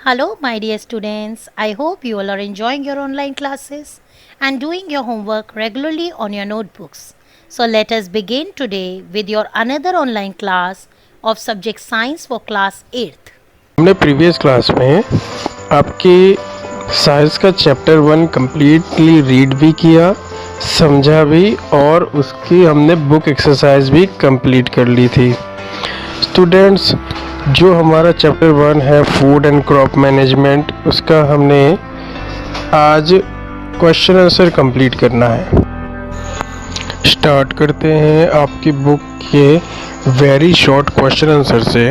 Hello, my dear students. I hope you all are enjoying your online classes and doing your homework regularly on your notebooks. So, let us begin today with your another online class of subject science for class 8th. हमने previous class में आपकी science का chapter 1 completely read भी किया, समझा भी और उसकी हमने बुक एक्सरसाइज भी कंप्लीट कर ली थी। स्टूडेंट्स, जो हमारा चैप्टर 1 है फूड एंड क्रॉप मैनेजमेंट, उसका हमने आज क्वेश्चन आंसर कंप्लीट करना है। स्टार्ट करते हैं आपकी बुक के वेरी शॉर्ट क्वेश्चन आंसर से।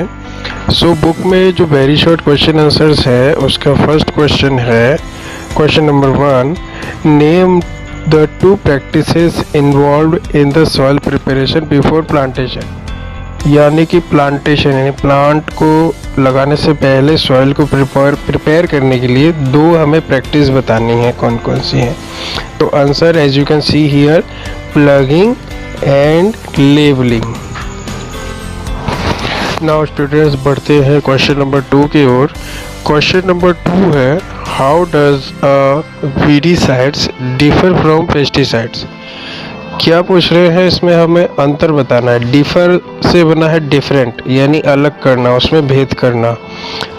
बुक में जो वेरी शॉर्ट क्वेश्चन आंसर्स है उसका फर्स्ट क्वेश्चन है question number 1, name the 2 practices involved in the soil preparation before plantation. यानी कि प्लांटेशन यानी प्लांट को लगाने से पहले सॉइल को प्रिपेयर करने के लिए 2 हमें प्रैक्टिस बतानी है, कौन कौन सी हैं। तो answer as you can see here, ploughing and levelling. Now students, बढ़ते हैं क्वेश्चन नंबर 2 की ओर। क्वेश्चन नंबर 2 है, how does weedicides differ from pesticides. क्या पूछ रहे हैं, इसमें हमें अंतर बताना है। डिफर से बना है डिफरेंट, यानी अलग करना, उसमें भेद करना।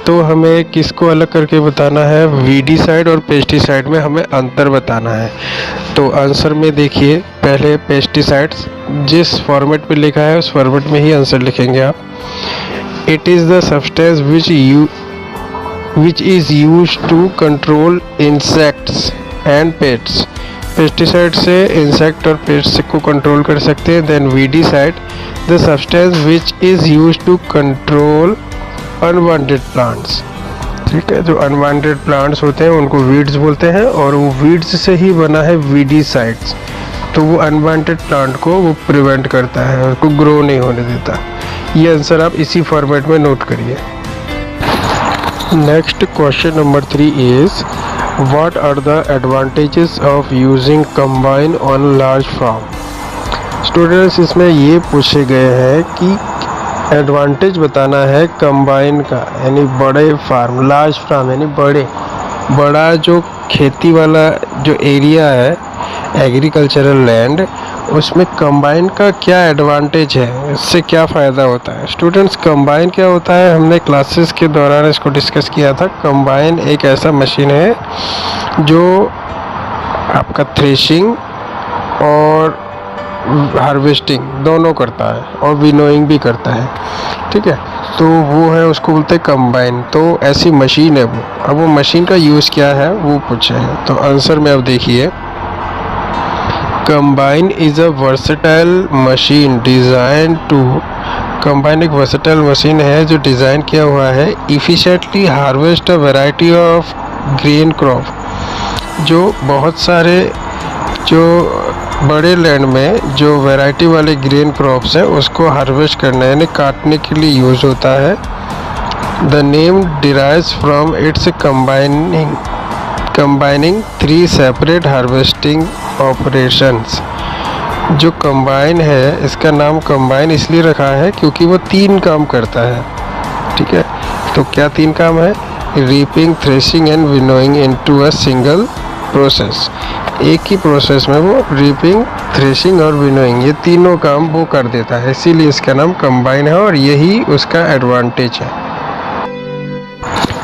तो हमें किसको अलग करके बताना है, वीडीसाइड और पेस्टिसाइड में हमें अंतर बताना है। तो आंसर में देखिए, पहले पेस्टिसाइड्स जिस फॉर्मेट में लिखा है उस फॉर्मेट में ही आंसर लिखेंगे आप। It is the substance which is used to control insects and pests. Pesticide से इंसेक्ट और पेट्स को कंट्रोल कर सकते हैं। Then weedicide, the substance which is used to control unwanted plants. ठीक है, जो अनवांटेड प्लांट्स होते हैं उनको वीड्स बोलते हैं और वो वीड्स से ही बना है वीडीसाइड्स। तो वो अनवांटेड प्लांट को वो प्रिवेंट करता है, उसको ग्रो नहीं होने देता। ये आंसर आप इसी फॉर्मेट में नोट करिए। Next question number 3 is, what are the advantages of using combine on large farm. Students, इसमें ये पूछे गए हैं कि एडवांटेज बताना है कंबाइन का, यानी बड़े फार्म, लार्ज फार्म यानी बड़ा जो खेती वाला जो एरिया है, एग्रीकल्चरल लैंड, उसमें कंबाइन का क्या एडवांटेज है, इससे क्या फ़ायदा होता है। स्टूडेंट्स, कंबाइन क्या होता है, हमने क्लासेस के दौरान इसको डिस्कस किया था। कंबाइन एक ऐसा मशीन है जो आपका थ्रेशिंग और हार्वेस्टिंग दोनों करता है और विनोइंग भी करता है। ठीक है, तो वो है, उसको बोलते हैं कंबाइन। तो ऐसी मशीन है वो। अब वो मशीन का यूज़ क्या है वो पूछे हैं। तो आंसर में अब देखिए, combine is a versatile machine design to. Combine एक वर्सेटाइल मशीन है जो डिज़ाइन किया हुआ है efficiently harvest a variety of grain crop. जो बहुत सारे जो बड़े लैंड में जो वैरायटी वाले ग्रेन क्रॉप्स हैं उसको हार्वेस्ट करना यानी काटने के लिए यूज़ होता है। The name derives from its combining 3 separate harvesting operations. जो कंबाइन है, इसका नाम कंबाइन इसलिए रखा है क्योंकि वो 3 काम करता है। ठीक है, तो क्या 3 काम है, reaping, threshing and winnowing into a single process. एक ही प्रोसेस में वो रीपिंग, थ्रेशिंग और विनोइंग, ये तीनों काम वो कर देता है, इसीलिए इसका नाम कंबाइन है और यही उसका एडवांटेज है।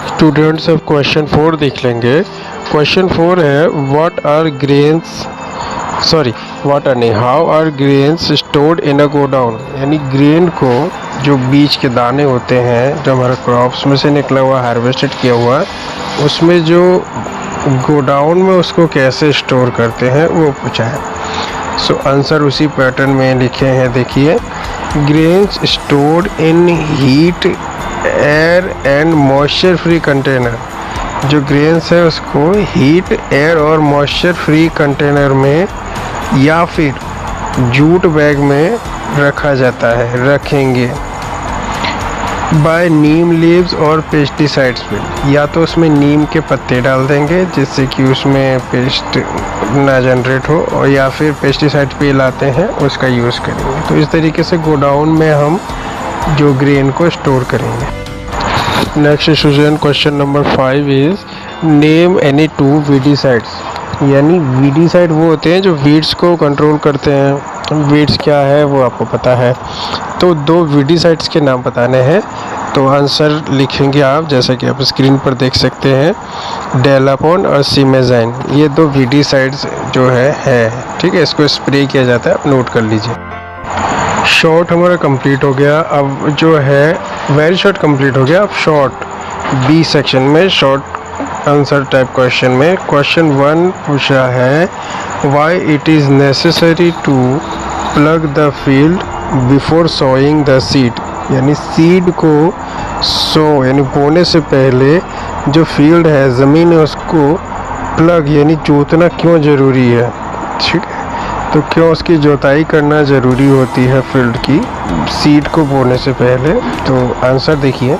स्टूडेंट्स, अब क्वेश्चन 4 देख लेंगे। क्वेश्चन 4 है, how are grains stored in a godown. यानी ग्रेन को, जो बीज के दाने होते हैं जो हमारा क्रॉप्स में से निकला हुआ, हार्वेस्टेड किया हुआ, उसमें जो गोडाउन में उसको कैसे स्टोर करते हैं वो पूछा है। सो आंसर उसी पैटर्न में लिखे हैं, देखिए। Grains stored in heat, air and moisture free container. जो ग्रेन्स है उसको हीट, एयर और मॉइस्चर फ्री कंटेनर में या फिर जूट बैग में रखा जाता है, रखेंगे। बाय नीम लीव्स और पेस्टिसाइड्स पे, या तो उसमें नीम के पत्ते डाल देंगे जिससे कि उसमें पेस्ट ना जनरेट हो, और या फिर पेस्टिसाइड पे लाते हैं उसका यूज़ करेंगे। तो इस तरीके से गोडाउन में हम जो ग्रेन को स्टोर करेंगे। Next student, question number 5 is name any 2 weedicides. यानी वीडीसाइड वो होते हैं जो वीड्स को कंट्रोल करते हैं। वीड्स क्या है वो आपको पता है। तो 2 वीडीसाइड्स के नाम बताने हैं। तो आंसर लिखेंगे आप, जैसा कि आप स्क्रीन पर देख सकते हैं, डेलापोन और सीमेजाइन। ये 2 वीडीसाइड्स जो है ठीक है। इसको स्प्रे किया जाता है, आप नोट कर लीजिए। शॉर्ट हमारा कंप्लीट हो गया। अब जो है वेरी शॉर्ट कंप्लीट हो गया। अब शॉर्ट बी सेक्शन में शॉर्ट आंसर टाइप क्वेश्चन में क्वेश्चन 1 पूछा है, why it is necessary to plough the field before sowing the seed. यानी सीड को यानी बोने से पहले जो फील्ड है, ज़मीन है, उसको प्लग यानी जोतना क्यों ज़रूरी है। ठीक है, तो क्यों उसकी जोताई करना ज़रूरी होती है फील्ड की सीड को बोने से पहले। तो आंसर देखिए,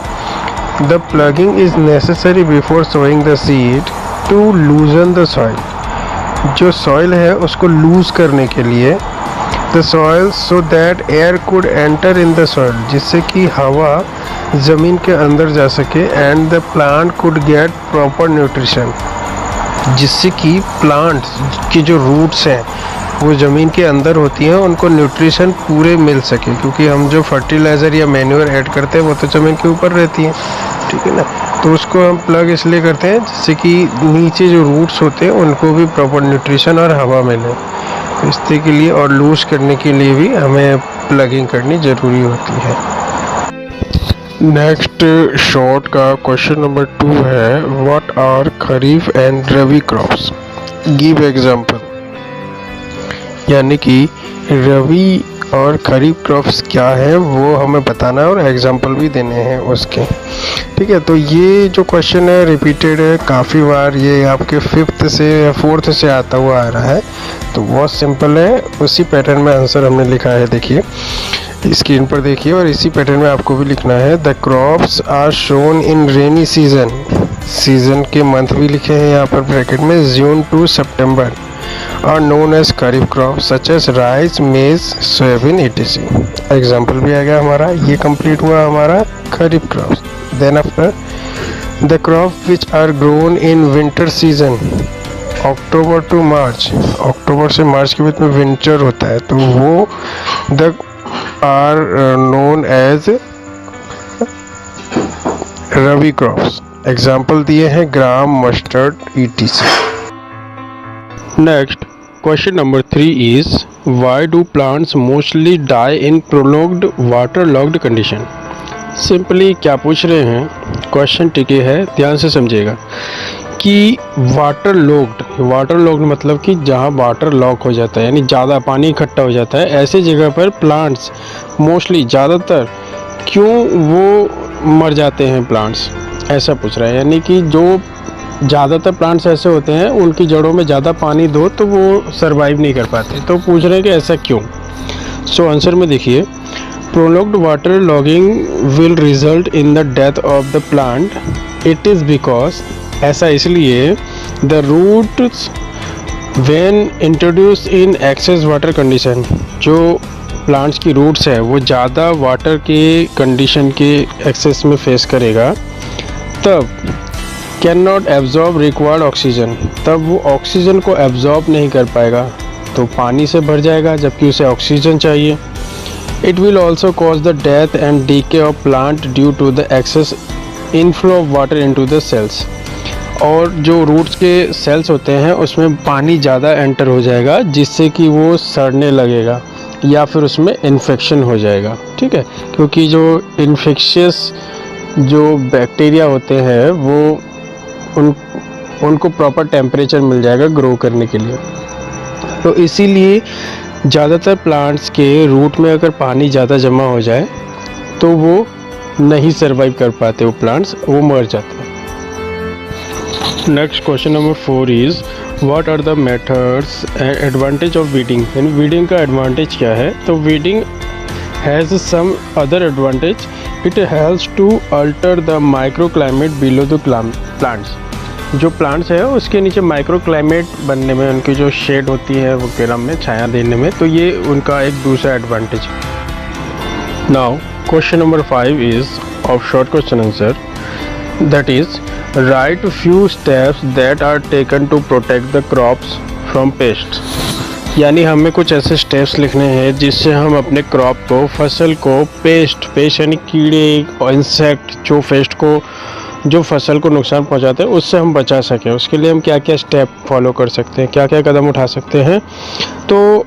the ploughing is necessary before sowing the seed to loosen the soil. जो सॉइल है उसको लूज करने के लिए, the soil so that air could enter in the soil, जिससे कि हवा ज़मीन के अंदर जा सके, and the plant could get proper nutrition, जिससे कि प्लांट की जो रूट्स हैं वो ज़मीन के अंदर होती हैं, उनको न्यूट्रिशन पूरे मिल सके। क्योंकि हम जो फर्टिलाइज़र या मैन्योर ऐड करते हैं वो तो ज़मीन के ऊपर रहती हैं, ठीक है ना। तो उसको हम प्लग इसलिए करते हैं जिससे कि नीचे जो रूट्स होते हैं उनको भी प्रॉपर न्यूट्रिशन और हवा मिले। तो इसके के लिए और लूज करने के लिए भी हमें प्लगिंग करनी ज़रूरी होती है। नेक्स्ट शॉर्ट का क्वेश्चन नंबर 2 है, what are kharif and rabi crops, give example. यानी कि रबी और खरीफ क्रॉप्स क्या है वो हमें बताना है और एग्जांपल भी देने हैं उसके। ठीक है, तो ये जो क्वेश्चन है रिपीटेड है काफ़ी बार, ये आपके 5th से या 4th से आता हुआ आ रहा है। तो बहुत सिंपल है, उसी पैटर्न में आंसर हमने लिखा है। देखिए स्क्रीन पर देखिए, और इसी पैटर्न में आपको भी लिखना है। The crops are sown in rainy season, season के मंथ भी लिखे हैं यहाँ पर ब्रैकेट में, June to September, are known as kharif crop such as rice, maize, soybean etc। Example भी आ गया हमारा। ये कंप्लीट हुआ हमारा kharif crop. Then after the crop which are grown in winter season, October to March, अक्टूबर से मार्च के बीच में विंटर होता है, तो वो the are known as rabi crops. Example दिए हैं gram, mustard etc। Next question number 3 is, why do plants mostly die in prolonged water logged condition. Simply क्या पूछ रहे हैं, क्वेश्चन टिके है, ध्यान से समझिएगा कि वाटर लॉक्ड मतलब कि जहाँ वाटर लॉक हो जाता है, यानी ज़्यादा पानी इकट्ठा हो जाता है, ऐसे जगह पर प्लांट्स मोस्टली ज़्यादातर क्यों वो मर जाते हैं प्लांट्स, ऐसा पूछ रहा है। यानी कि जो ज़्यादातर प्लांट्स ऐसे होते हैं उनकी जड़ों में ज़्यादा पानी दो तो वो सरवाइव नहीं कर पाते, तो पूछ रहे हैं कि ऐसा क्यों। सो आंसर में देखिए, prolonged water logging will result in the death of the plant. It is because, ऐसा इसलिए, the roots when introduce in excess water condition, जो प्लांट्स की रूट्स है वो ज़्यादा वाटर के कंडीशन के एक्सेस में फेस करेगा, तब can not absorb required oxygen, तब वो ऑक्सीजन को एब्जॉर्ब नहीं कर पाएगा, तो पानी से भर जाएगा जबकि उसे ऑक्सीजन चाहिए। It will also cause the death and decay of plant due to the excess inflow of water into the cells, और जो रूट्स के सेल्स होते हैं उसमें पानी ज़्यादा एंटर हो जाएगा जिससे कि वो सड़ने लगेगा या फिर उसमें इन्फेक्शन हो जाएगा। ठीक है, क्योंकि जो इन्फेक्शियस जो बैक्टीरिया होते हैं वो उनको प्रॉपर टेम्परेचर मिल जाएगा ग्रो करने के लिए। तो इसीलिए ज़्यादातर प्लांट्स के रूट में अगर पानी ज़्यादा जमा हो जाए तो वो नहीं सरवाइव कर पाते, वो प्लांट्स वो मर जाते हैं। Next question number 4 is, what are the methods and advantage of weeding. यानी वीडिंग का एडवांटेज क्या है। तो weeding has some other advantage. It helps to alter the micro climate below the plants. जो प्लांट्स है उसके नीचे माइक्रो क्लाइमेट बनने में, उनकी जो शेड होती है वो गिरम में छाया देने में, तो ये उनका एक दूसरा एडवांटेज है। Now question number 5 is of short question answer, that is right few steps that are taken to protect the crops from pest. यानी हमें कुछ ऐसे स्टेप्स लिखने हैं जिससे हम अपने क्रॉप को, फसल को पेस्ट यानी कीड़े और इंसेक्ट जो फसल को नुकसान पहुंचाते हैं उससे हम बचा सकें। उसके लिए हम क्या क्या स्टेप फॉलो कर सकते हैं, क्या क्या कदम उठा सकते हैं। तो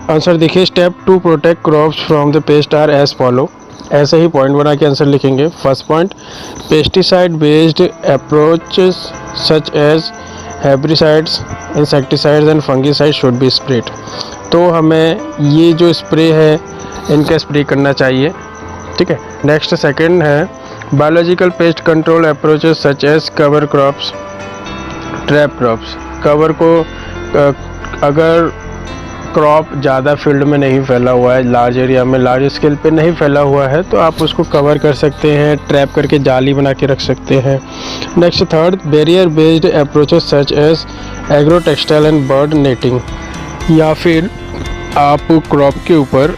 आंसर देखिए, step to protect crops from the pest are as follow. ऐसे ही पॉइंट बना के आंसर लिखेंगे। First point, pesticide based approaches such as herbicides, insecticides and fungicides should be spread. तो हमें ये जो स्प्रे है इनका स्प्रे करना चाहिए, ठीक है। नेक्स्ट सेकंड है biological pest control approaches such as cover crops, trap crops. Cover को अगर क्रॉप ज़्यादा फील्ड में नहीं फैला हुआ है, लार्ज एरिया में, लार्ज स्केल पे नहीं फैला हुआ है, तो आप उसको कवर कर सकते हैं, ट्रैप करके जाली बना के रख सकते हैं। Next third, barrier based approaches such as agro textile and bird netting. या फिर आप क्रॉप के ऊपर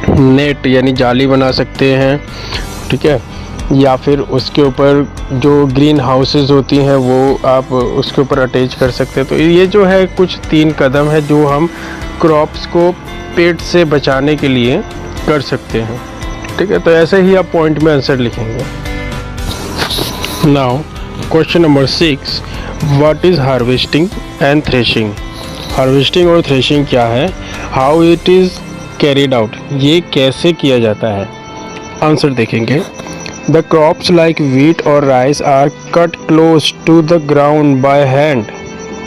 नेट यानी जाली बना सकते हैं, ठीक है। या फिर उसके ऊपर जो ग्रीन हाउसेस होती हैं वो आप उसके ऊपर अटैच कर सकते हैं। तो ये जो है कुछ 3 कदम है जो हम क्रॉप्स को पेट से बचाने के लिए कर सकते हैं, ठीक है। तो ऐसे ही आप पॉइंट में आंसर लिखेंगे। Now question number 6, what is harvesting and threshing. Harvesting और थ्रेशिंग क्या है, how it is carried out, ये कैसे किया जाता है। आंसर देखेंगे। The crops like wheat और rice are cut close to the ground by hand।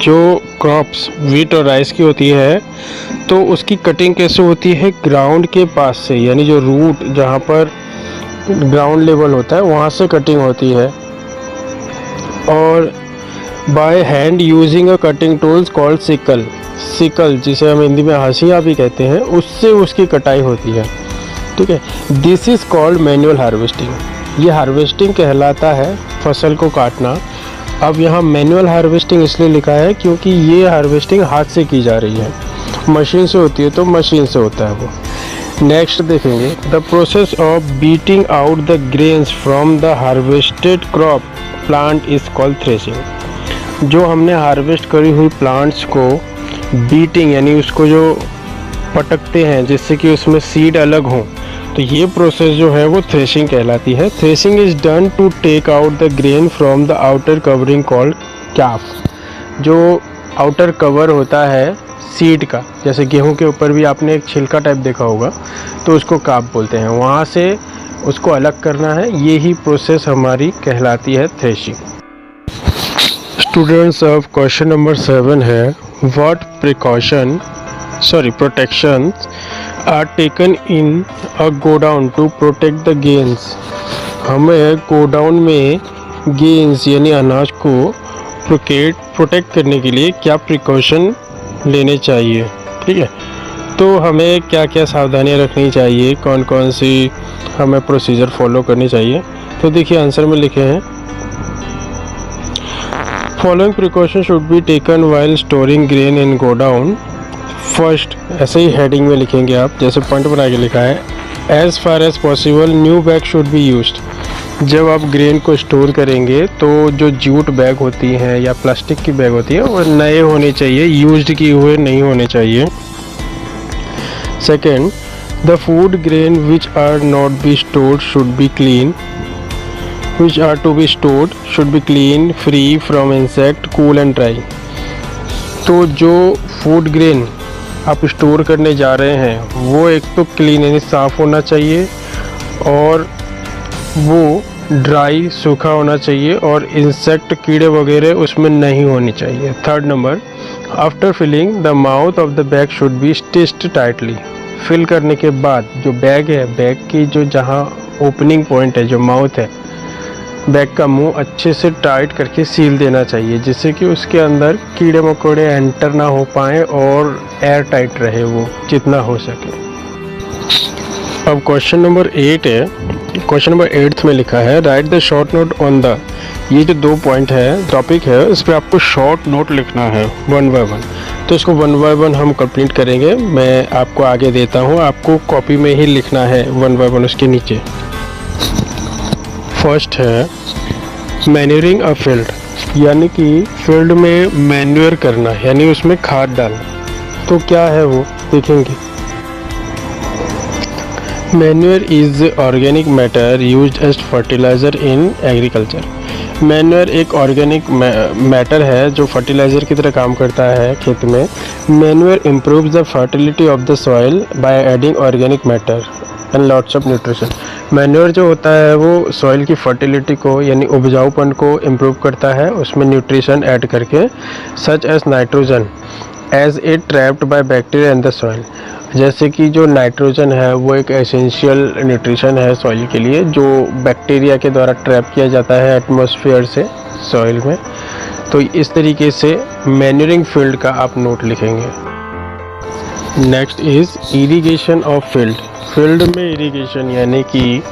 जो क्रॉप्स wheat और राइस की होती है तो उसकी कटिंग कैसे होती है, ग्राउंड के पास से, यानी जो रूट जहाँ पर ग्राउंड लेवल होता है वहाँ से कटिंग होती है। और by hand using a cutting tools called sickle, जिसे हम हिंदी में हंसिया भी कहते हैं, उससे उसकी कटाई होती है, ठीक है। This is called manual harvesting. ये हार्वेस्टिंग कहलाता है फसल को काटना। अब यहाँ मैनुअल हार्वेस्टिंग इसलिए लिखा है क्योंकि ये हार्वेस्टिंग हाथ से की जा रही है, मशीन से होती है तो मशीन से होता है वो। नेक्स्ट देखेंगे, the process of beating out the grains from the harvested crop plant is called threshing. जो हमने हार्वेस्ट करी हुई प्लांट्स को बीटिंग यानी उसको जो पटकते हैं जिससे कि उसमें सीड अलग हों, तो ये प्रोसेस जो है वो थ्रेशिंग कहलाती है। Threshing is done to take out the grain from the outer covering called chaff. जो आउटर कवर होता है सीड का, जैसे गेहूं के ऊपर भी आपने एक छिलका टाइप देखा होगा, तो उसको काफ बोलते हैं। वहाँ से उसको अलग करना है, ये ही प्रोसेस हमारी कहलाती है थ्रेशिंग। स्टूडेंट्स, अब क्वेश्चन नंबर 7 है, what protections are taken in a godown to protect the grains. हमें गोडाउन में गेन्स यानी अनाज को प्रोटेक्ट करने के लिए क्या प्रिकॉशन लेने चाहिए, ठीक है। तो हमें क्या क्या सावधानियां रखनी चाहिए, कौन कौन सी हमें प्रोसीजर फॉलो करनी चाहिए। तो देखिए आंसर में लिखे हैं, following precaution should be taken while storing grain in godown. First, ऐसे ही हेडिंग में लिखेंगे आप, जैसे पॉइंट बना के लिखा है, as far as possible new bag should be used. जब आप ग्रेन को स्टोर करेंगे तो जो जूट बैग होती हैं या प्लास्टिक की बैग होती है वो नए होने चाहिए, यूज्ड किए हुए नहीं होने चाहिए। Second, the food grain which are not be stored should be clean, which are to be stored should be clean, free from insect, cool and dry। तो जो फूड ग्रेन आप स्टोर करने जा रहे हैं वो एक तो क्लीन यानी साफ़ होना चाहिए और वो ड्राई सूखा होना चाहिए और इंसेक्ट कीड़े वगैरह उसमें नहीं होनी चाहिए। Third number, after filling the mouth of the bag should be stitched tightly. Fill करने के बाद जो बैग है, बैग की जो जहाँ ओपनिंग पॉइंट है, जो माउथ है, बैग का मुंह अच्छे से टाइट करके सील देना चाहिए जिससे कि उसके अंदर कीड़े मकोड़े एंटर ना हो पाए और एयर टाइट रहे वो जितना हो सके। अब क्वेश्चन नंबर 8 है। क्वेश्चन नंबर 8 में लिखा है, right the short note on the. ये जो 2 पॉइंट है, टॉपिक है, इस पर आपको शॉर्ट नोट लिखना है 1 by 1। तो इसको 1 by 1 हम कंप्लीट करेंगे। मैं आपको आगे देता हूँ, आपको कॉपी में ही लिखना है 1 by 1 उसके नीचे। फर्स्ट है, मैन्यूरिंग अ फील्ड, यानी कि फील्ड में मैन्यूर करना, यानी उसमें खाद डालना। तो क्या है वो देखेंगे। Manure is organic matter used as fertiliser in agriculture. Manure एक ऑर्गेनिक मैटर है जो फर्टिलाइज़र की तरह काम करता है खेत में। Manure improves the fertility of the soil by adding organic matter and lots of nutrition. Manure जो होता है वो सॉइल की फर्टिलिटी को यानी उपजाऊपन को इम्प्रूव करता है उसमें न्यूट्रिशन ऐड करके, such as nitrogen as it trapped by bacteria in the soil. जैसे कि जो नाइट्रोजन है वो एक एसेंशियल न्यूट्रिशन है सॉइल के लिए, जो बैक्टीरिया के द्वारा ट्रैप किया जाता है एटमॉस्फेयर से सॉइल में। तो इस तरीके से मैन्यूरिंग फील्ड का आप नोट लिखेंगे। Next is irrigation of field. Field में इरिगेशन यानी कि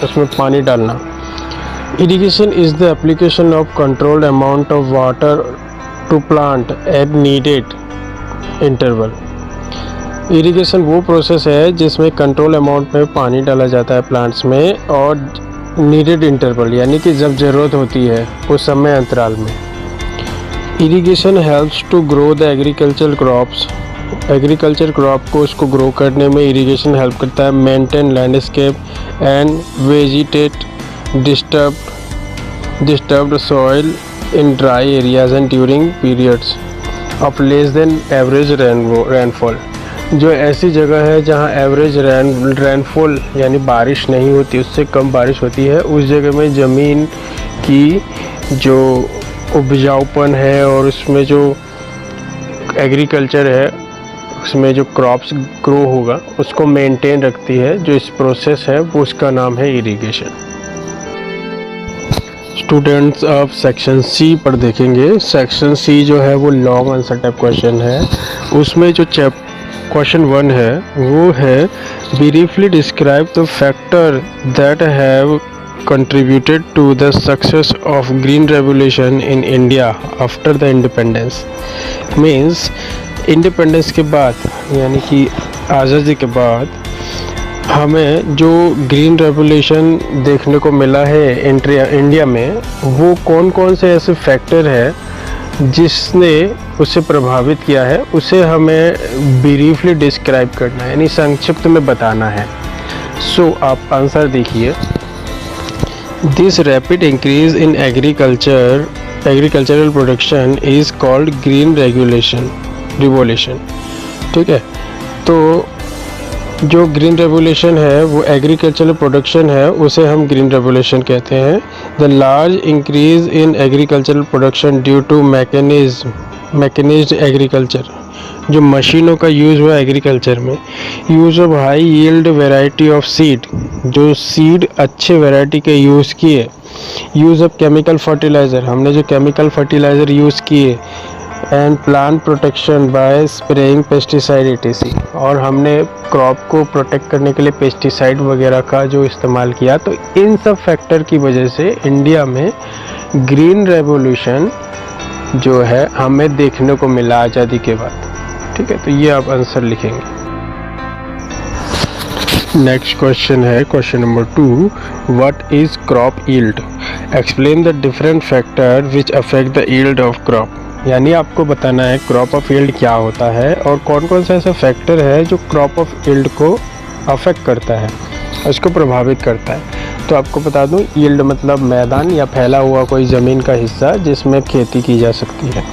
उसमें पानी डालना। Irrigation is the application of controlled amount of water to plant at needed interval. Irrigation वो प्रोसेस है जिसमें कंट्रोल अमाउंट में पानी डाला जाता है प्लांट्स में और नीडेड इंटरवल यानी कि जब ज़रूरत होती है उस समय अंतराल में। Irrigation helps to grow the agriculture crops. Agriculture crop को उसको ग्रो करने में इरिगेशन हेल्प करता है। Maintain landscape and vegetate disturbed soil in dry areas and during periods of less than average rainfall. जो ऐसी जगह है जहां एवरेज रेनफॉल यानी बारिश नहीं होती, उससे कम बारिश होती है, उस जगह में ज़मीन की जो उपजाऊपन है और उसमें जो एग्रीकल्चर है उसमें जो क्रॉप्स ग्रो होगा उसको मेंटेन रखती है। जो इस प्रोसेस है वो उसका नाम है इरिगेशन। स्टूडेंट्स अब सेक्शन सी पर देखेंगे। सेक्शन सी जो है वो लॉन्ग आंसर टाइप क्वेश्चन है। उसमें जो क्वेश्चन 1 है वो है briefly describe the factor that have contributed to the success of green revolution in India after the independence। means independence के बाद यानी कि आज़ादी के बाद हमें जो ग्रीन रेवोल्यूशन देखने को मिला है इंडिया में, वो कौन कौन से ऐसे फैक्टर है जिसने उसे प्रभावित किया है, उसे हमें ब्रीफली डिस्क्राइब करना है यानी संक्षिप्त में बताना है। सो आप आंसर देखिए। This rapid increase in agricultural production is called green revolution। ठीक है, तो जो ग्रीन रेवोल्यूशन है वो एग्रीकल्चरल प्रोडक्शन है, उसे हम ग्रीन रेवोल्यूशन कहते हैं। The large increase in agricultural production due to mechanised agriculture. जो मशीनों का यूज़ हुआ एग्रीकल्चर में। Use of high yield variety of seed, जो सीड अच्छे वैरायटी के यूज़ किए। यूज़ ऑफ केमिकल फर्टिलाइज़र, हमने जो केमिकल फर्टिलाइज़र यूज़ किए। And plant protection by spraying pesticide etc। और हमने क्रॉप को प्रोटेक्ट करने के लिए पेस्टिसाइड वगैरह का जो इस्तेमाल किया। तो इन सब फैक्टर की वजह से इंडिया में ग्रीन रेवोल्यूशन जो है हमें देखने को मिला आज़ादी के बाद। ठीक है, तो ये आप आंसर लिखेंगे। नेक्स्ट क्वेश्चन है question number 2। What is crop yield? Explain the different factor which affect the yield of crop. यानी आपको बताना है क्रॉप ऑफ यील्ड क्या होता है और कौन कौन सा ऐसा फैक्टर है जो क्रॉप ऑफ यील्ड को अफेक्ट करता है, उसको प्रभावित करता है। तो आपको बता दूं, यील्ड मतलब मैदान या फैला हुआ कोई ज़मीन का हिस्सा जिसमें खेती की जा सकती है।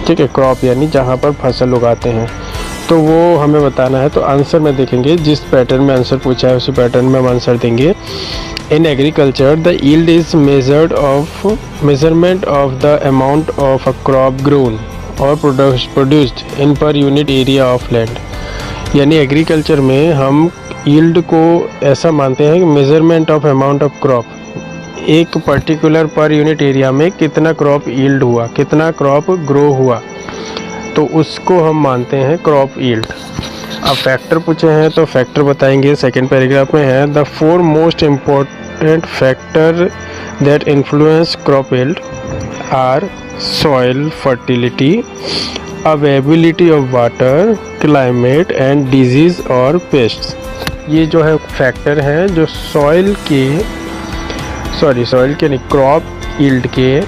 ठीक है, क्रॉप यानी जहाँ पर फसल उगाते हैं, तो वो हमें बताना है। तो आंसर में देखेंगे, जिस पैटर्न में आंसर पूछा है उसी पैटर्न में हम आंसर देंगे। In agriculture the yield is measurement of the amount of a crop grown और produced in per unit area of land. यानी एग्रीकल्चर में हम यील्ड को ऐसा मानते हैं कि measurement of amount of crop, एक पर्टिकुलर पर यूनिट एरिया में कितना क्रॉप यील्ड हुआ, कितना क्रॉप ग्रो हुआ, तो उसको हम मानते हैं क्रॉप यील्ड। अब फैक्टर पूछे हैं तो फैक्टर बताएंगे। सेकेंड पैराग्राफ में है the 4 most important factor that influence crop yield are soil fertility, availability of water, climate and disease और पेस्ट्स। ये जो है फैक्टर हैं जो क्रॉप यील्ड के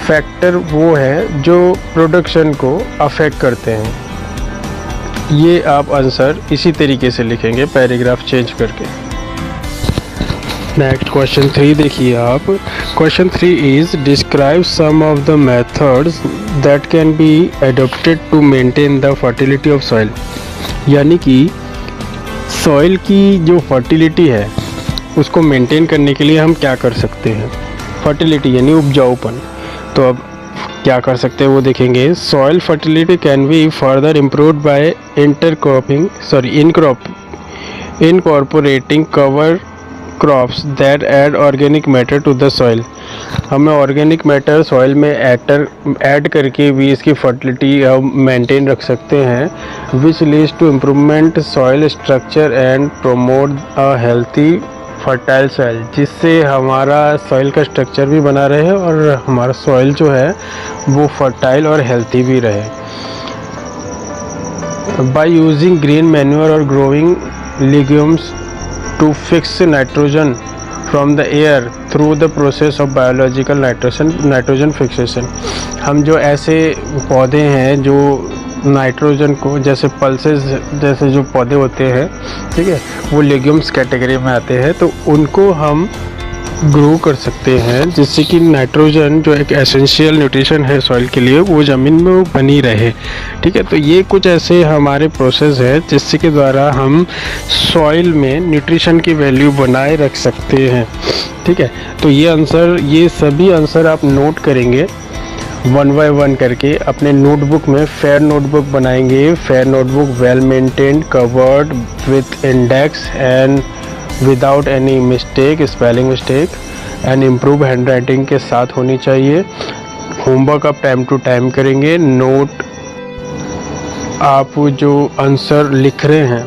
फैक्टर वो है जो प्रोडक्शन को अफेक्ट करते हैं। ये आप आंसर इसी तरीके से लिखेंगे, पैराग्राफ चेंज करके। नेक्स्ट क्वेश्चन 3 देखिए आप। Question 3 is describe some of the methods that can be adopted to maintain the fertility of soil. यानी कि सॉइल की जो फर्टिलिटी है उसको मेंटेन करने के लिए हम क्या कर सकते हैं। फर्टिलिटी यानी उपजाऊपन। तो अब क्या कर सकते हैं वो देखेंगे। Soil fertility can be further improved by incorporating cover crops that add organic matter to the soil. हमें ऑर्गेनिक मैटर सॉइल में ऐड करके भी इसकी फर्टिलिटी मेंटेन रख सकते हैं, which leads to improvement soil structure and promote a healthy fertile soil, जिससे हमारा सॉइल का स्ट्रक्चर भी बना रहे और हमारा सॉइल जो है वो फर्टाइल और हेल्थी भी रहे। बाय यूजिंग ग्रीन मैन्योर और growing legumes to fix nitrogen from the air through the process of biological nitrogen fixation। हम जो ऐसे पौधे हैं जो नाइट्रोजन को, जैसे पल्सेस जैसे जो पौधे होते हैं, ठीक है, वो लेग्यूम्स कैटेगरी में आते हैं, तो उनको हम ग्रो कर सकते हैं जिससे कि नाइट्रोजन जो एक एसेंशियल न्यूट्रिशन है सॉइल के लिए वो ज़मीन में वो बनी रहे। ठीक है, तो ये कुछ ऐसे हमारे प्रोसेस है जिससे के द्वारा हम सॉइल में न्यूट्रिशन की वैल्यू बनाए रख सकते हैं। ठीक है, तो ये सभी आंसर आप नोट करेंगे 1 बाय 1 करके अपने नोटबुक में। फेयर नोटबुक बनाएंगे, fair notebook well maintained, covered with index and without any mistake, spelling mistake and improve hand writing के साथ होनी चाहिए। होमवर्क आप टाइम टू टाइम करेंगे। नोट आप जो आंसर लिख रहे हैं,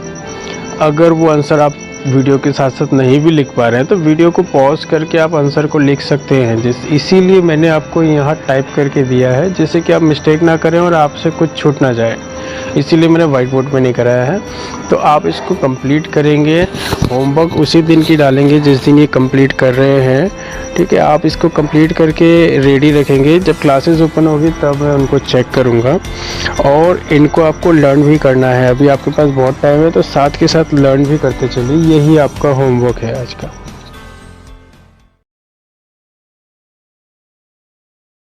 अगर वो आंसर आप वीडियो के साथ साथ नहीं भी लिख पा रहे हैं तो वीडियो को पॉज करके आप आंसर को लिख सकते हैं। इसीलिए मैंने आपको यहाँ टाइप करके दिया है जिससे कि आप मिस्टेक ना करें और आपसे कुछ छूट ना जाए, इसीलिए मैंने वाइट बोर्ड पे नहीं कराया है। तो आप इसको कंप्लीट करेंगे। होमवर्क उसी दिन की डालेंगे जिस दिन ये कंप्लीट कर रहे हैं। ठीक है, आप इसको कंप्लीट करके रेडी रखेंगे। जब क्लासेस ओपन होगी तब मैं उनको चेक करूँगा और इनको आपको लर्न भी करना है। अभी आपके पास बहुत टाइम है तो साथ के साथ लर्न भी करते चलिए। यही आपका होमवर्क है आज का।